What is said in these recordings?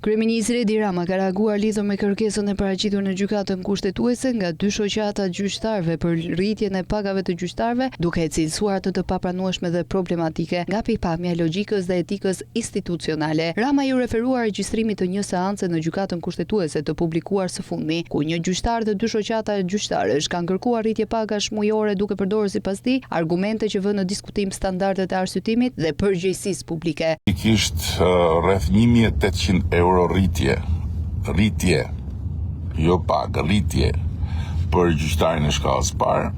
Kryeministri Edi Rama ka reaguar lidhur me kërkesën e paraqitur në gjykatën kushtetuese nga dy shoqata gjyqtarëve për rritjen e pagave të gjyqtarëve, duke e cilësuar atë të papranueshme dhe problematike nga pikpamja e logjikës dhe etikës institucionale. Rama ju referua regjistrimit të një seance në gjykatën kushtetuese të publikuar së fundmi, ku një gjyqtar dhe dy shoqata gjyqtarësh kanë kërkuar rritje pagash mujore duke përdorur sipas tij argumente që vënë në diskutim standardet e arsyetimit dhe përgjegjësisë publike. Rreth 1800 euro rritje, jo pagë, rritje për gjyqtarin e shkallës parë,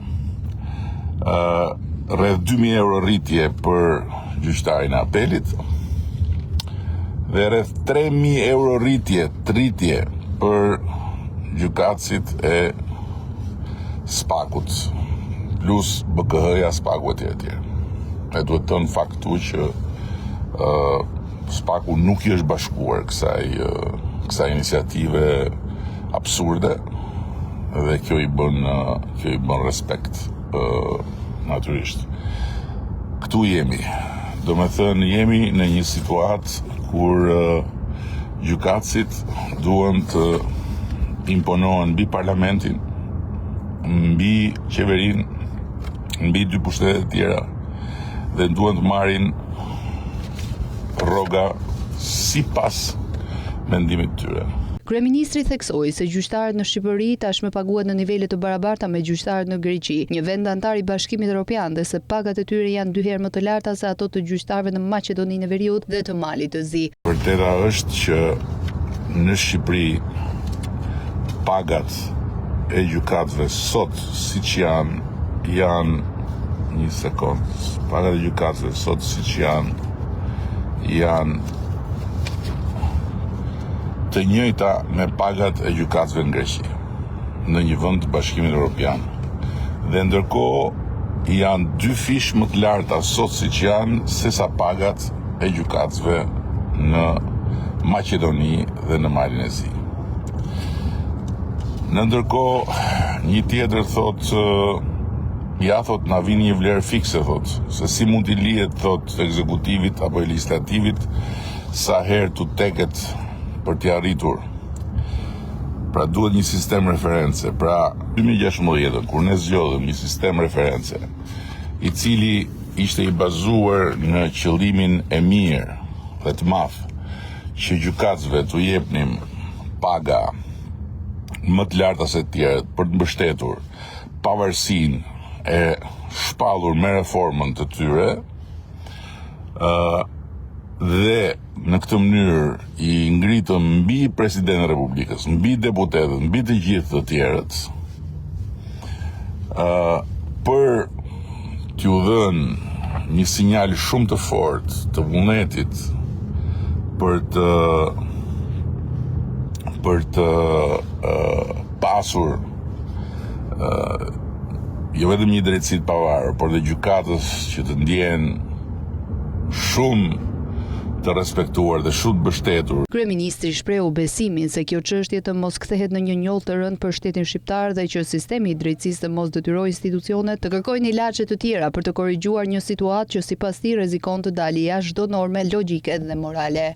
rreth 2000 euro rritje për gjyqtarin e apelit dhe rreth 3000 euro rritje për gjykatësit e Spakut, plus BKH-ja, Spaku etj. E duhet të në faktu që Spaku nuk i është bashkuar kësaj iniciative absurde dhe kjo i bën respekt natyrisht. Këtu jemi. Do me thënë jemi në një situatë kur gjykatësit duhen të imponohen mbi parlamentin, mbi qeverinë, mbi dy pushtetet tjera dhe duhen të marrin rroga sipas mendimit të tyre. Kryeministri theksoi se gjyqtarët në Shqipëri tashmë paguhen në nivele të barabarta me gjyqtarët në Greqi, një vend antar i Bashkimit Evropian, dhe se pagat e tyre janë 2 herë më të larta se ato të gjyqtarëve në Maqedoninë e Veriut dhe të Malit të Zi. Vërteta është që në Shqipëri pagat e gjykatëve sot siç janë një sekond. Pagat e gjykatëve sot siç janë të njëjta me pagat e gjykatëve në Greqi, në një vend të Bashkimit Evropian. Dhe ndërkohë janë 2 fish më të larta sot siç janë sesa pagat e gjykatëve në Maqedoni dhe në Malin e Zi. Në ndërkohë, një tjetër thot na vini një vlerë fikse, thot, se si mund t'i lihet, thot, ekzekutivit apo legislativit sa herë t'u teket për t'i arritur. Pra duhet një sistem reference. Pra 2016, kur ne zgjodhëm një sistem reference, i cili ishte i bazuar në qëllimin e mirë dhe të madh që gjykatësve t'u jepnim paga më të larta se të tjerët për të mbështetur pavarësinë e shpallur me reformën të tyre, dhe në këtë mënyrë i ngritëm mbi presidentin e Republikës, mbi deputetët, mbi të gjithë të tjerët, për t'ju dhënë një sinjal shumë të fortë të vullnetit për të pasur jo vetëm një drejtësi të pavarur, por dhe gjykatës që të ndjehen shumë të respektuar dhe shumë të mbështetur. Kryeministri shprehu besimin se kjo çështje të mos kthehet në një njollë të rënd për shtetin shqiptar dhe që sistemi i drejtësisë të mos detyrojë institucionet të kërkojnë ilaçe të tjera për të korrigjuar një situatë që sipas tij rrezikon të dalë jashtë çdo norme logjike dhe morale.